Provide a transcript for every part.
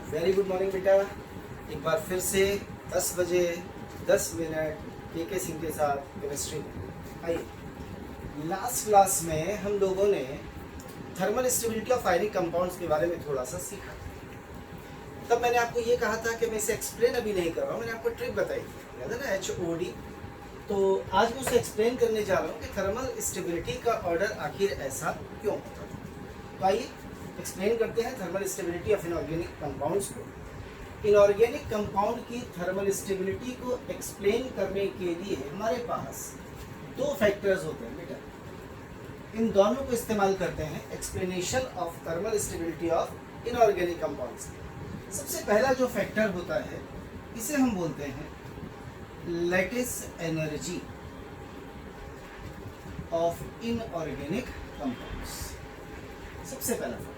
Very good morning बेटा। एक बार फिर से 10 बजे 10 मिनट के सिंह के साथ केमिस्ट्री में। आइए, लास्ट क्लास में हम लोगों ने thermal stability of ionic compounds के बारे में थोड़ा सा सीखा। तब मैंने आपको ये कहा था कि मैं इसे एक्सप्लेन अभी नहीं कर रहा हूँ, मैंने आपको ट्रिक बताई थी, याद है ना, HOD। तो आज मैं उसे एक्सप्लेन करने जा रहा हूँ कि थर्मल स्टेबिलिटी का ऑर्डर आखिर ऐसा क्यों होता है। तो आइए एक्सप्लेन करते हैं thermal stability of inorganic compounds को। इनऑर्गेनिक कंपाउंड की थर्मल स्टेबिलिटी को एक्सप्लेन करने के लिए हमारे पास दो फैक्टर्स होते हैं बेटा। इन दोनों को इस्तेमाल करते हैं explanation of thermal stability of inorganic compounds. सबसे पहला जो फैक्टर होता है इसे हम बोलते हैं lattice energy of inorganic compounds, सबसे पहला फैक्टर।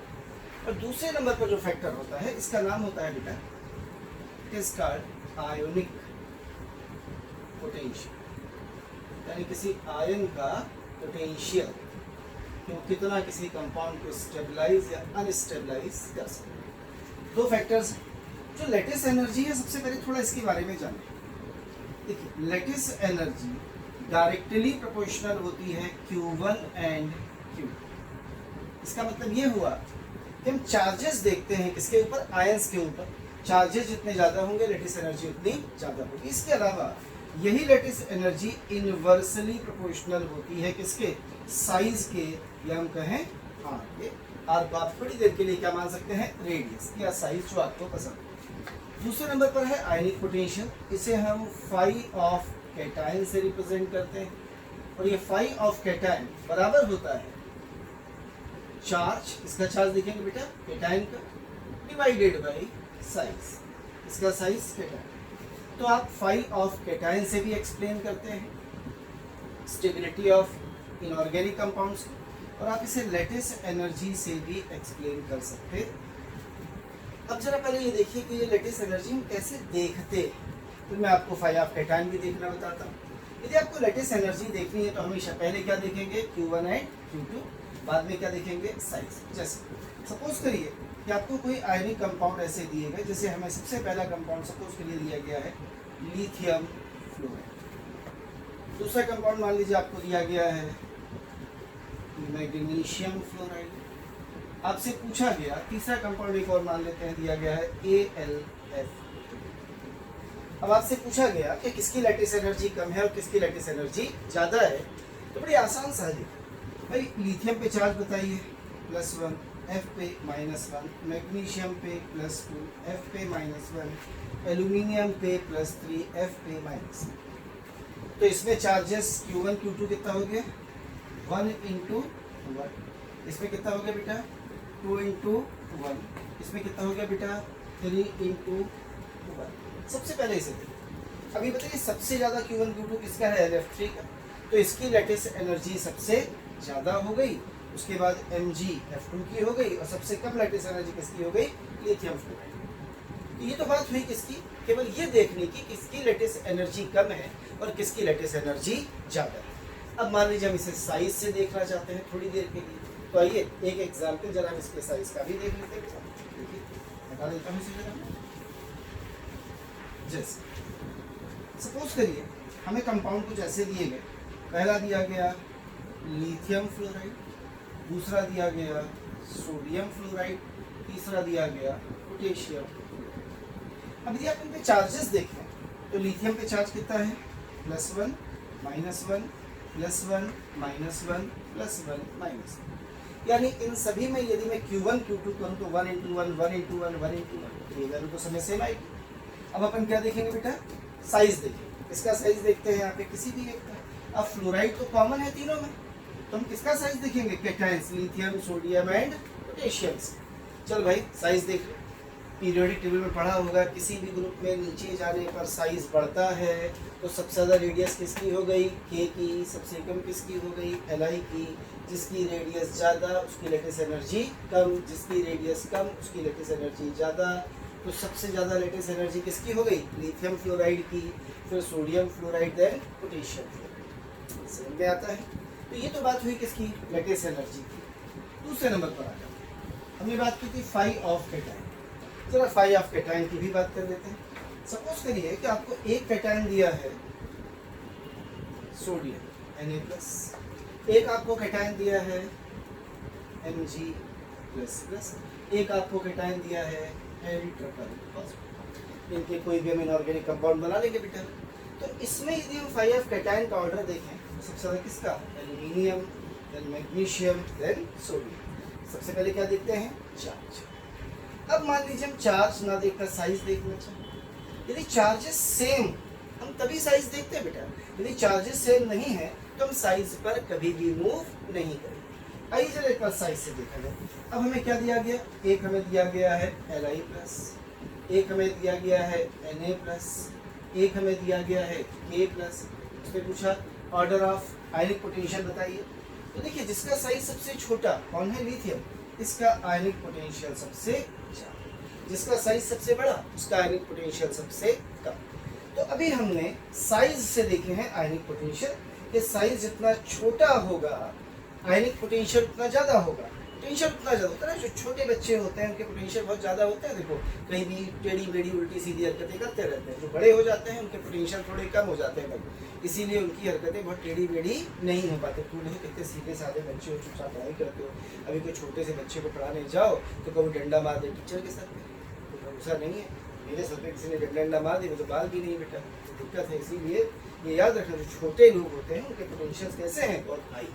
और दूसरे नंबर पर जो फैक्टर होता है इसका नाम होता है बेटा, it is called ionic potential, यानी किसी आयन का पोटेंशियल कि वो कितना किसी कंपाउंड को स्टेबलाइज या अनस्टेबलाइज कर सकते हैं। दो फैक्टर्स। जो लैटिस एनर्जी है, सबसे पहले थोड़ा इसके बारे में जानें। देखिए, लैटिस एनर्जी डायरेक्टली प्रोपोर्शनल होती है Q1 एंड Q। इसका मतलब ये हुआ कि हम चार्जेस देखते हैं किसके ऊपर, आयंस के ऊपर। चार्जेस जितने ज़्यादा होंगे लैटिस एनर्जी उतनी ज़्यादा होगी। इसके अलावा यही लैटिस एनर्जी इनवर्सली प्रोपोर्शनल होती है किसके, साइज के, या हम कहें आर के। आर को आप थोड़ी देर के लिए क्या मान सकते हैं, रेडियस या साइज जो आपको पसंद है। दूसरे नंबर पर है आयनिक पोटेंशियल। इसे हम फाई ऑफ कैटायन से रिप्रेजेंट करते हैं, और ये फाई ऑफ कैटायन बराबर होता है चार्ज, इसका चार्ज देखेंगे बेटा कैटायन का, डिवाइडेड बाय साइज, इसका साइज कैटायन। तो आप फाई ऑफ कैटायन से भी एक्सप्लेन करते हैं स्टेबिलिटी ऑफ इनऑर्गेनिक कंपाउंड्स, और आप इसे लैटिस एनर्जी से भी एक्सप्लेन कर सकते हैं। अब जरा पहले ये देखिए कि ये लैटिस एनर्जी हम कैसे देखते हैं। तो मैं आपको फाई ऑफ कैटायन भी देखना बताता हूँ। यदि आपको लैटिस एनर्जी देखनी है तो हमेशा पहले क्या देखेंगे, Q1 एंड Q2, बाद में क्या देखेंगे, साइज। जैसे सपोज करिए कि आपको कोई आयनिक कंपाउंड ऐसे दिए गए, जैसे हमें सबसे पहला कंपाउंड सपोज के लिए दिया गया है लिथियम फ्लोराइड। दूसरा कंपाउंड मान लीजिए आपको दिया गया है मैग्नीशियम फ्लोराइड। आपसे पूछा गया तीसरा कंपाउंड एक और मान लेते हैं, दिया गया है AlF। अब आपसे पूछा गया कि किसकी लैटिस एनर्जी कम है और किसकी लैटिस एनर्जी ज़्यादा है। तो बड़ी आसान सा है भाई, लिथियम पे चार्ज बताइए +1, F पे -1, मैग्नीशियम पे +2, F पे -1, एल्यूमिनियम पे +3, F पे -1। तो इसमें चार्जेस Q1 Q2 कितना हो गया, 1 × 1। इसमें कितना हो गया बेटा, 2 × 1। इसमें कितना हो गया बेटा, 3 × 1। सबसे पहले इसे देखिए। अभी बताइए सबसे ज़्यादा Q1 Q2 किसका है, LF3 का। तो इसकी लैटिस एनर्जी सबसे ज़्यादा हो गई। उसके बाद MgF2 की हो गई, और सबसे कम लैटिस एनर्जी किसकी हो गई, लिथियम फ्लोराइड। तो ये तो बात हुई किसकी, केवल ये देखने की किसकी लैटिस एनर्जी कम है और किसकी लैटिस एनर्जी ज़्यादा है। अब मान लीजिए हम इसे साइज से देखना चाहते हैं थोड़ी देर के लिए। तो आइए एक एग्जाम्पल जरा हम इसके साइज का भी देख लेते हैं। देखिए बता देता हूँ इसे जरा। जैसे सपोज करिए हमें कंपाउंड कुछ ऐसे दिए गए। पहला दिया गया लिथियम फ्लोराइड, दूसरा दिया गया सोडियम फ्लोराइड, तीसरा दिया गया पोटेशियम। अब यदि आप इनके चार्जेस देखें तो लिथियम पे चार्ज कितना है, +1 -1 +1 -1 +1 -1। यानी इन सभी में यदि मैं Q1 Q2 करूँ तो 1 × 1 1 × 1 1 × 1, ये वैल्यू तो समय सेम आएगी। अब अपन क्या देखेंगे बेटा, साइज देखेंगे। इसका साइज देखते हैं यहाँ पे किसी भी एक का। अब फ्लोराइड तो कॉमन है तीनों में, तो हम किसका साइज देखेंगे, cations, lithium, sodium and potassium. चल भाई साइज देख लो। पीरियोडिक टेबल में पढ़ा होगा, किसी भी ग्रुप में नीचे जाने पर साइज बढ़ता है तो सबसे ज़्यादा रेडियस किसकी हो गई, K की, सबसे कम किसकी हो गई, Li की। जिसकी रेडियस ज़्यादा उसकी लैटिस एनर्जी कम, जिसकी रेडियस कम उसकी लैटिस एनर्जी ज़्यादा। तो सबसे ज़्यादा लैटिस एनर्जी किसकी हो गई, लिथियम फ्लोराइड की, फिर sodium fluoride, then potassium fluoride. समझ में आता है। तो ये तो बात हुई किसकी, लैटिस एनर्जी की। दूसरे नंबर पर आ जाओ, हमने बात की थी फाई ऑफ कैटायन। जरा फाई ऑफ कैटायन की भी बात कर लेते हैं। सपोज करिए कि आपको एक कैटायन दिया है सोडियम Na+, एक आपको कैटायन दिया है Mg++, एक आपको कैटायन दिया है L++। इनके कोई भी हम इनऑर्गेनिक कंपाउंड बना लेंगे बेटा। तो इसमें यदि हम फाई ऑफ कैटायन का ऑर्डर देखें तो सबसे ज़्यादा किसका, aluminium, then magnesium, then sodium. सबसे पहले क्या देखते हैं, चार्ज। अब मान लीजिए हम चार्ज ना देखकर साइज देखना चाहें। यदि चार्जेस सेम, हम तभी साइज देखते हैं बेटा। यदि चार्जेस सेम नहीं है तो हम साइज पर कभी भी मूव नहीं करेंगे। आइए जरा एक बार साइज से देखा जाए। अब हमें क्या दिया गया, एक हमें दिया गया है Li+, एक हमें दिया गया है Na+, एक हमें दिया गया है K+। उसने पूछा ऑर्डर ऑफ आयनिक पोटेंशियल बताइए। तो देखिए जिसका साइज सबसे छोटा कौन है, लिथियम, इसका आयनिक पोटेंशियल सबसे ज्यादा। जिसका साइज सबसे बड़ा उसका आयनिक पोटेंशियल सबसे कम। तो अभी हमने साइज से देखे हैं आयनिक पोटेंशियल, कि साइज जितना छोटा होगा आयनिक पोटेंशियल उतना ज्यादा होगा। पोटेंशियल उतना ज्यादा होता है ना, जो छोटे बच्चे होते हैं उनके पोटेंशियल बहुत ज्यादा होता है। देखो कहीं भी टेढ़ी बेढ़ी उल्टी सीधी हरकतें करते रहते हैं। जो बड़े हो जाते हैं उनके पोटेंशियल थोड़े कम हो जाते हैं, इसीलिए उनकी हरकतें बहुत टेढ़ी बेढ़ी नहीं हो पाती। तुम नहीं कितने सीधे साधे बच्चे हो, चुपचाप पढ़ाई करते हो। अभी कोई छोटे से बच्चे को पढ़ाने जाओ तो कभी डंडा मार दे टीचर के सर पे, तो भरोसा नहीं है। मेरे सर पे किसी ने डंडा मार दी, वो तो बाल भी नहीं बेटा, तो दिक्कत है। इसीलिए ये याद रखना, जो छोटे लोग होते हैं उनके पोटेंशियल कैसे हैं, बहुत हाई।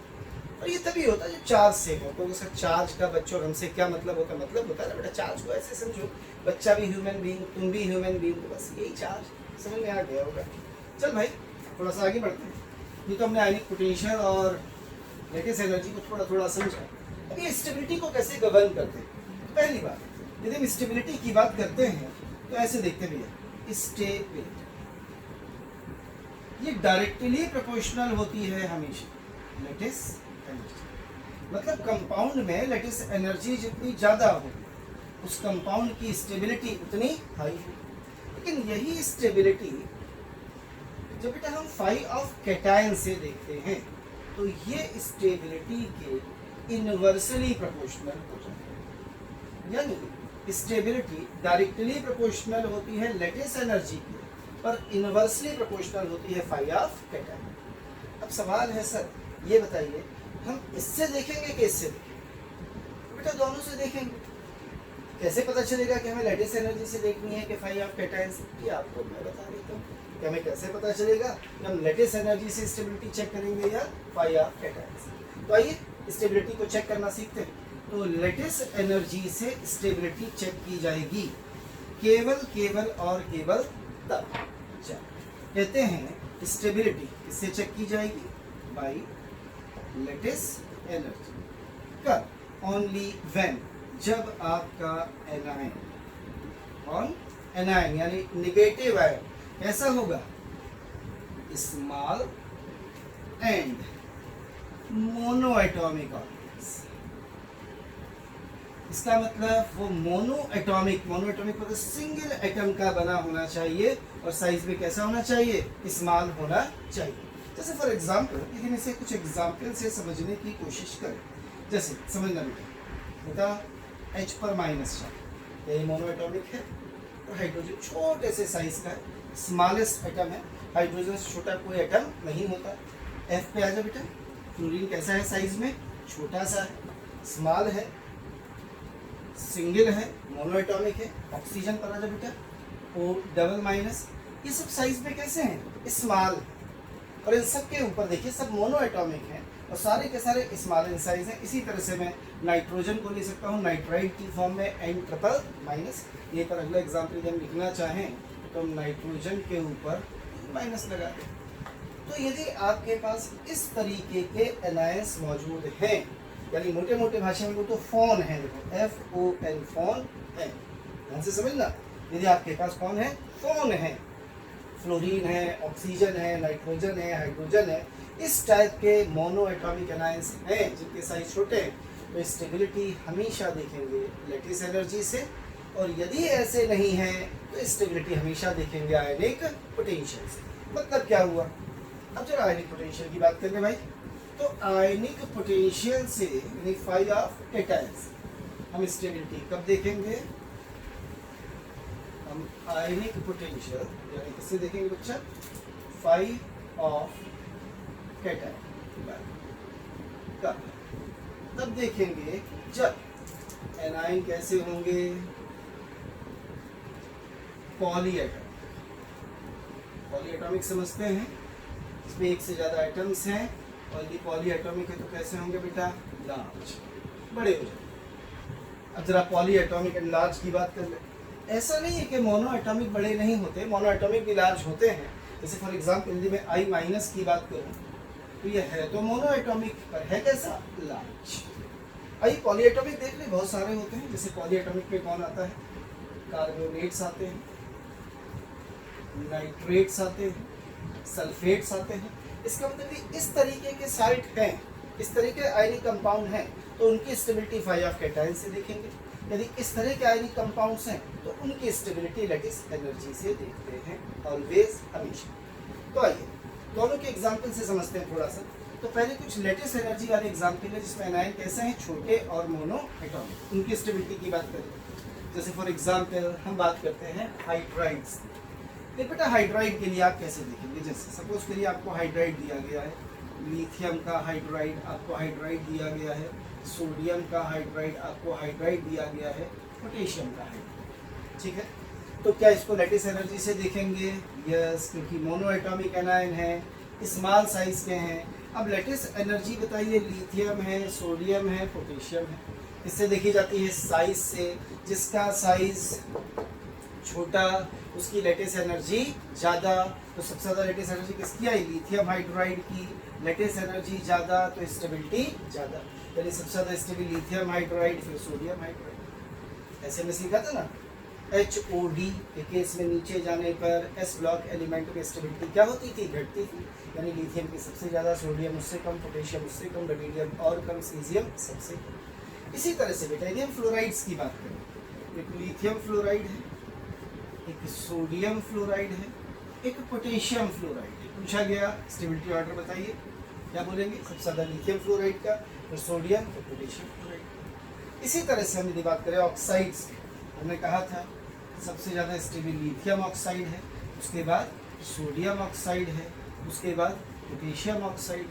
और ये तभी होता है जब चार्ज से हो। तो उसका चार्ज का बच्चों हमसे क्या मतलब होता है, मतलब होता है ना बेटा, चार्ज को ऐसे समझो, बच्चा भी ह्यूमन बीइंग, तुम भी ह्यूमन बीइंग, तो बस यही चार्ज समझ में आ गया होगा। चल भाई थोड़ा सा आगे बढ़ते हैं। ये तो हमने आयनिक पोटेंशियल और लेटेस्ट एनर्जी को थोड़ा थोड़ा समझा। अब ये स्टेबिलिटी को कैसे गवर्न करते हैं। तो पहली बात, यदि हम स्टेबिलिटी की बात करते हैं तो ऐसे देखते भैया, स्टेबिलिटी ये डायरेक्टली प्रोपोर्शनल होती है हमेशा लेटेस्ट एनर्जी। मतलब कंपाउंड में लेटेस्ट एनर्जी जितनी ज्यादा हो उस कंपाउंड की स्टेबिलिटी उतनी हाई हो। लेकिन यही स्टेबिलिटी जब बेटा हम फाई ऑफ कैटायन से देखते हैं तो ये स्टेबिलिटी के इनवर्सली प्रोपोर्शनल हो जाती है। यानी स्टेबिलिटी डायरेक्टली प्रोपोर्शनल होती है लेटेस्ट एनर्जी की, पर इनवर्सली प्रोपोर्शनल होती है फाई ऑफ कैटायन। अब सवाल है सर ये बताइए, हम इससे देखेंगे कि इससे देखेंगे? बेटा दोनों से देखेंगे। कैसे पता चलेगा कि हमें लेटेस्ट एनर्जी से देखनी है कि फाई ऑफ कैटायन से? ये आपको मैं बता देता हूँ कि हमें कैसे पता चलेगा कि हम लेटेस्ट एनर्जी से स्टेबिलिटी चेक करेंगे या फाई ऑफ कैटायन से। तो आइए स्टेबिलिटी को चेक करना सीखते हैं। तो लेटेस्ट एनर्जी से स्टेबिलिटी चेक की जाएगी केवल और केवल तब कहते हैं स्टेबिलिटी इससे चेक की जाएगी बाय लेटेस्ट एनर्जी। कब? ओनली व्हेन, जब आपका एनायन ऑन एनायन यानी निगेटिव आयन ऐसा होगा small and mono atomic orbitals. इसका मतलब वो मोनो एटॉमिक मतलब सिंगल एटम का बना होना चाहिए और साइज में कैसा होना चाहिए, स्मॉल होना चाहिए। जैसे फॉर एग्जांपल लेकिन इसे कुछ एग्जांपल से समझने की कोशिश करें। जैसे समझना बेटा H पर माइनस चार्ज, यही मोनो एटॉमिक है और हाइड्रोजन छोटे से साइज का है, स्मॉलेस्ट एटम है। हाइड्रोजन से छोटा कोई एटम नहीं होता। F पे आ जाओ बेटा, फ्लोरीन कैसा है साइज में, छोटा सा है, स्मॉल है, सिंगल है, मोनो एटॉमिक है। ऑक्सीजन पर आ जाओ बेटा, O डबल माइनस, ये सब साइज में कैसे हैं, स्मॉल। और इन सब के ऊपर देखिए सब मोनो एटॉमिक हैं और सारे के सारे स्मॉल इन साइज हैं। इसी तरह से मैं नाइट्रोजन को ले सकता हूँ नाइट्राइड की फॉर्म में N+। ये पर अगला एग्जाम्पल जब लिखना चाहें तो हम नाइट्रोजन के ऊपर माइनस लगा दें। तो यदि आपके पास इस तरीके के एनायंस मौजूद हैं, यानी मोटे मोटे भाषा में तो फोन है, देखो FON फोन है, ध्यान से समझना। यदि आपके पास कौन है, फोन है, फ्लोरीन है, ऑक्सीजन है, नाइट्रोजन है, हाइड्रोजन है, इस टाइप के मोनो एटॉमिक एनायंस हैं जिनके साइज छोटे हैं, तो स्टेबिलिटी हमेशा देखेंगे लेटेस्ट एनर्जी से। और यदि ऐसे नहीं है तो स्टेबिलिटी हमेशा देखेंगे आयनिक पोटेंशियल से। मतलब क्या हुआ, अब जरा आयनिक पोटेंशियल की बात करें भाई, तो आयनिक पोटेंशियल से यानी फाई ऑफ कैटायन हम स्टेबिलिटी कब देखेंगे, हम आयनिक पोटेंशियल यानी किससे देखेंगे बच्चा, फाइव ऑफ कैटायन का, तब देखेंगे जब एनाइन कैसे होंगे, पॉलीएटॉमिक। पॉलीएटॉमिक समझते हैं, इसमें एक से ज़्यादा एटम्स हैं और ये पॉलीएटॉमिक है तो कैसे होंगे बेटा, लार्ज, बड़े हो जाएंगे। अब जरा पॉलीएटॉमिक एंड लार्ज की बात कर ले। ऐसा नहीं है कि मोनो एटॉमिक बड़े नहीं होते, मोनो एटॉमिक भी लार्ज होते हैं। जैसे फॉर एग्जाम्पल यदि मैं आई माइनस की बात करूँ तो ये है तो मोनो एटॉमिक पर है कैसा, लार्ज। आई पॉलीएटॉमिक देख ले बहुत सारे होते हैं। जैसे पॉलीएटॉमिक में कौन आता है, कार्बोनेट्स आते हैं, नाइट्रेट्स आते हैं, सल्फेट्स आते हैं। इसका मतलब इस तरीके के साइट हैं, इस तरह के आयनिक कंपाउंड हैं तो उनकी स्टेबिलिटी 5 ऑफ कैटायन से देखेंगे। यदि इस तरह के आयनिक कंपाउंड्स हैं तो उनकी स्टेबिलिटी लैटिस एनर्जी से देखते हैं, ऑलवेज, हमेशा। तो आइए दोनों के एग्जाम्पल से समझते हैं थोड़ा सा। तो पहले कुछ लेटेस्ट एनर्जी वाले एग्जाम्पल है जिसमें एनायन कैसे हैं, छोटे और मोनो एटॉमिक, उनकी स्टेबिलिटी की बात करें। जैसे फॉर एग्जाम्पल हम बात करते हैं हाइड्राइड्स। देखिए बेटा हाइड्राइड के लिए आप कैसे देखेंगे, जैसे सपोज करिए आपको हाइड्राइड दिया गया है, लिथियम का हाइड्राइड आपको हाइड्राइड दिया गया है, सोडियम का हाइड्राइड आपको हाइड्राइड दिया गया है, पोटेशियम का हाइड्राइड, ठीक है। तो क्या इसको लैटिस एनर्जी से देखेंगे, यस, क्योंकि मोनो एटॉमिक एनायन है, स्मॉल साइज के हैं। अब लैटिस एनर्जी बताइए, लिथियम है, सोडियम है, पोटेशियम है, इससे देखी जाती है साइज से। जिसका साइज छोटा उसकी लैटिस एनर्जी ज़्यादा। तो सबसे ज़्यादा लैटिस एनर्जी किसकी आई, लिथियम हाइड्राइड की। लैटिस एनर्जी ज़्यादा तो स्टेबिलिटी ज़्यादा, यानी सबसे ज़्यादा स्टेबल लिथियम हाइड्राइड, फिर सोडियम हाइड्राइड। ऐसे में सीखा था ना, HOD के केस में नीचे जाने पर S ब्लॉक एलिमेंट में स्टेबिलिटी क्या होती थी, घटती थी। यानी लिथियम की सबसे ज़्यादा, सोडियम उससे कम, पोटेशियम उससे कम, रुबिडियम और कम, सीजियम सबसे कम। इसी तरह से बेटा यदि हम फ्लोराइड्स की बात करें, एक लिथियम फ्लोराइड है, एक सोडियम फ्लोराइड है, एक पोटेशियम फ्लोराइड है। पूछा गया स्टेबिलिटी ऑर्डर बताइए, क्या बोलेंगे, सबसे ज़्यादा लिथियम फ्लोराइड का, फिर सोडियम, फिर पोटेशियम फ्लोराइड। इसी तरह से हम यदि बात करें ऑक्साइड्स, हमने कहा था सबसे ज़्यादा स्टेबल लिथियम ऑक्साइड है, उसके बाद सोडियम ऑक्साइड है, उसके बाद पोटेशियम ऑक्साइड।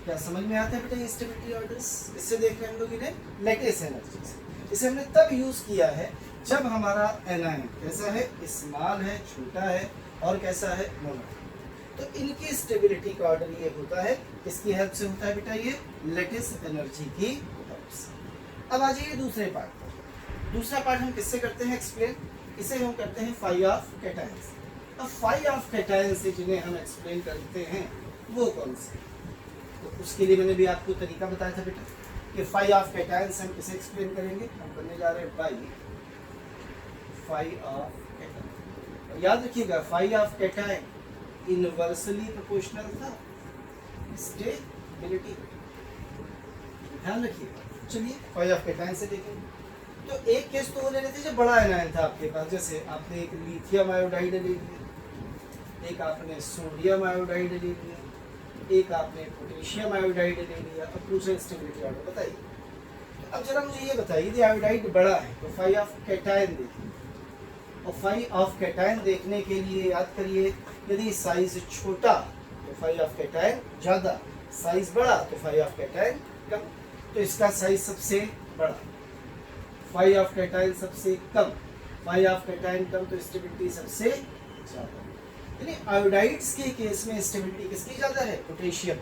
क्या समझ में आता है बेटा ये स्टेबिलिटी ऑर्डर्स? इससे देख रहे हैं हम लोग इन्हें लैटिस एनर्जी से। इसे हमने तब यूज़ किया है जब हमारा एनायन कैसा है, स्मॉल है, छोटा है और कैसा है, मोनो। तो इनकी स्टेबिलिटी का ऑर्डर ये होता है, इसकी हेल्प से होता है बेटा ये लैटिस एनर्जी की हेल्प से। अब आ जाइए दूसरे पार्ट पर। दूसरा पार्ट हम किससे करते हैं एक्सप्लेन, इसे हम करते हैं 5 ऑफ कैटायंस। अब 5 ऑफ कैटायंस से जिन्हें हम एक्सप्लेन करते हैं वो कौन से, तो उसके लिए मैंने भी आपको तरीका बताया था बेटा कि 5 ऑफ कैटायंस हम किसे एक्सप्लेन करेंगे, हम करने जा रहे हैं बाई 5 ऑफ कैटायन। याद रखिएगा 5 ऑफ कैटायन इनवर्सली प्रोपोर्शनल था स्टेबिलिटी, ध्यान रखिएगा। चलिए 5 ऑफ कैटायन से देखेंगे। तो एक केस तो वो ले लेते जब बड़ा एनायन था आपके पास, जैसे आपने एक लिथियम आयोडाइड ले लिया, एक आपने सोडियम आयोडाइड ले लिया, एक आपने पोटेशियम आयोडाइड ले लिया। अब दूसरे स्टेबिलिटी ऑर्डर बताइए। अब जरा मुझे ये बताइए यदि आयोडाइड बड़ा है तो 5 ऑफ कैटायन देखिए, और 5 ऑफ कैटायन देखने के लिए याद करिए यदि साइज छोटा तो 5 ऑफ कैटायन ज़्यादा, साइज बड़ा तो 5 ऑफ कैटायन कम। तो इसका साइज सबसे बड़ा, 5 ऑफ कैटायन सबसे कम, 5 ऑफ कैटायन कम तो स्टेबिलिटी सबसे ज़्यादा। यानी आयोडाइड्स के केस में स्टेबिलिटी किसकी ज़्यादा है, पोटेशियम,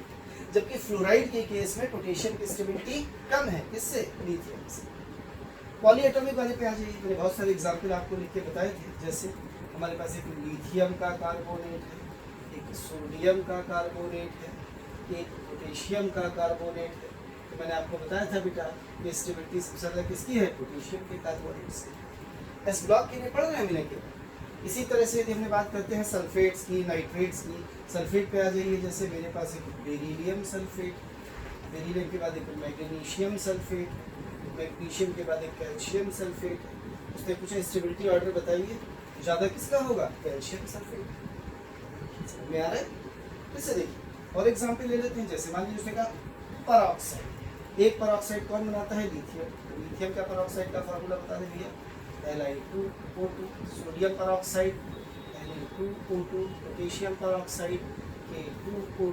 जबकि फ्लोराइड के केस में पोटेशियम की स्टेबिलिटी कम है, किससे, लिथियम से। पॉलीएटॉमिक वाले पे आ जाइए, मैंने बहुत सारे एग्जाम्पल आपको लिख के बताए थे। जैसे हमारे पास एक लिथियम का कार्बोनेट है, एक सोडियम का कार्बोनेट है, एक पोटेशियम का कार्बोनेट है। तो मैंने आपको बताया था बेटा कि स्टेबिलिटी सबसे ज़्यादा किसकी है, पोटेशियम के कार्बोनेट से। एस ब्लॉक के लिए पढ़ रहे हैं मैंने क्या। इसी तरह से यदि हमने बात करते हैं सल्फेट्स की, नाइट्रेट्स की, सल्फेट पे आ जाइए। जैसे मेरे पास एक बेरिलियम सल्फेट, बेरिलियम के बाद एक मैग्नीशियम सल्फेट, मैग्नीशियम के बाद एक कैल्शियम सल्फेट है। उसने पूछा स्टेबिलिटी ऑर्डर बताइए, ज़्यादा किसका होगा, कैल्शियम सल्फेट। समझ में आ रहा है? इससे देखिए और एग्जाम्पल ले लेते हैं। जैसे मान लीजिए उसने कहा परऑक्साइड, एक परऑक्साइड कौन बनाता है, लिथियम। लिथियम का परऑक्साइड का फार्मूला बता दें भैया, Li2O2, sodium peroxide Na2O2, potassium peroxide K2O2।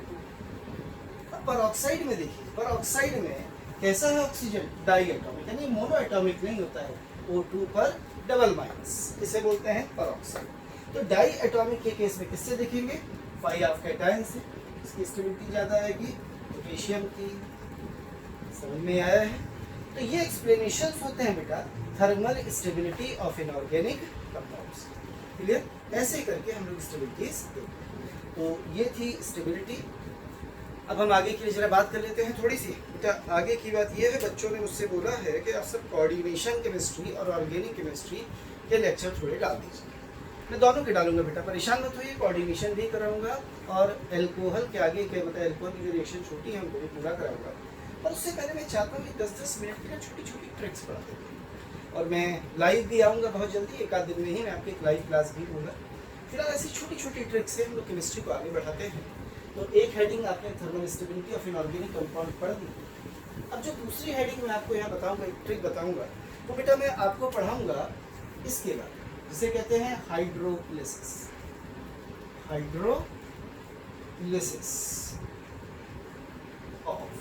अब पेरोक्साइड में देखिए, पेरोक्साइड में कैसा है ऑक्सीजन, डाई एटॉमिक, यानी मोनो एटॉमिक नहीं होता है, O2 पर डबल माइनस, इसे बोलते हैं पेरोक्साइड। तो डाई एटॉमिक के केस में किससे देखेंगे, 5 ऑफ कैटायन से, इसकी स्टेबिलिटी ज़्यादा आएगी, पोटेशियम की, समझ में आया है। तो ये एक्सप्लेनेशंस होते हैं बेटा thermal stability of inorganic compounds. Clear, ऐसे करके हम लोग स्टेबिलिटीज देखते। तो ये थी स्टेबिलिटी। अब हम आगे के लिए जरा बात कर लेते हैं थोड़ी सी बेटा। आगे की बात ये है, बच्चों ने मुझसे बोला है कि आप सब कोऑर्डिनेशन केमिस्ट्री और ऑर्गेनिक केमिस्ट्री के लेक्चर थोड़े डाल दीजिए। मैं दोनों के डालूंगा बेटा, परेशान मत होइए, कोऑर्डिनेशन भी कराऊंगा और एल्कोहल के आगे के मतलब एल्कोहल की जो रिएक्शन छोटी है उनको भी पूरा कराऊंगा। और उससे पहले मैं चाहता हूँ कि 10-10 मिनट की ना छोटी छोटी ट्रिक्स पढ़ा दूँ। और मैं लाइव भी आऊँगा बहुत जल्दी, एक आध दिन में ही मैं आपकी एक लाइव क्लास भी दूँगा। फिलहाल ऐसी छोटी छोटी ट्रिक्स से हम लोग केमिस्ट्री को आगे बढ़ाते हैं। तो एक हेडिंग आपने thermal stability of inorganic compound पढ़ दी। अब जो दूसरी हेडिंग मैं आपको यहाँ बताऊँगा, एक ट्रिक बताऊँगा, तो बेटा मैं आपको पढ़ाऊँगा इसके बाद, जिसे कहते हैं hydrolysis. Hydrolysis of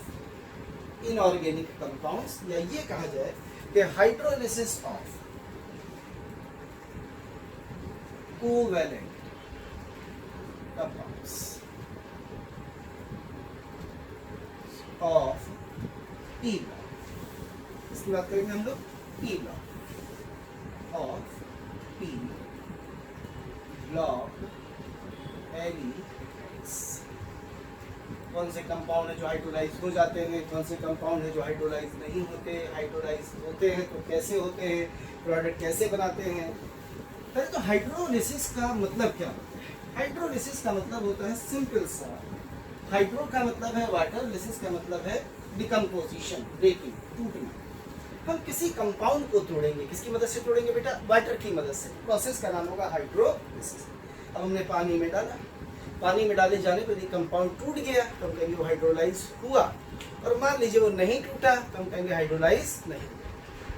inorganic compounds, या ये कहा जाए कि hydrolysis of covalent compounds of E block. इसकी बात करेंगे हम लोग E block of P block elements. कौन से कंपाउंड है जो हाइड्रोलाइज हो जाते हैं, कौन से कंपाउंड है जो हाइड्रोलाइज नहीं होते, हाइड्रोलाइज होते हैं तो कैसे होते हैं, प्रोडक्ट कैसे बनाते हैं। पहले तो हाइड्रोलिसिस का मतलब क्या होता है। हाइड्रोलिसिस का मतलब होता है सिंपल सा, हाइड्रो का मतलब है वाटर, लिसिस का मतलब है डिकम्पोजिशन, ब्रेकिंग, टूटना। हम किसी कंपाउंड को तोड़ेंगे, किसकी मदद से तोड़ेंगे बेटा, वाटर की मदद से। प्रोसेस का नाम होगा हाइड्रोलिसिस। अब हमने पानी में डाला, पानी में डाले जाने पर यदि कंपाउंड टूट गया तो हम कहेंगे वो हाइड्रोलाइज हुआ, और मान लीजिए वो नहीं टूटा तो हम कहेंगे हाइड्रोलाइज नहीं।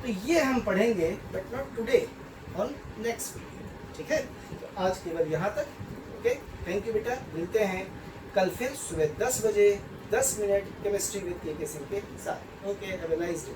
तो ये हम पढ़ेंगे but not today, on next video. ठीक है, तो आज केवल यहाँ तक। ओके, थैंक यू बेटा, मिलते हैं कल फिर सुबह 10 बजे 10 मिनट केमिस्ट्री विद के सिंह के साथ। Okay, have a nice day.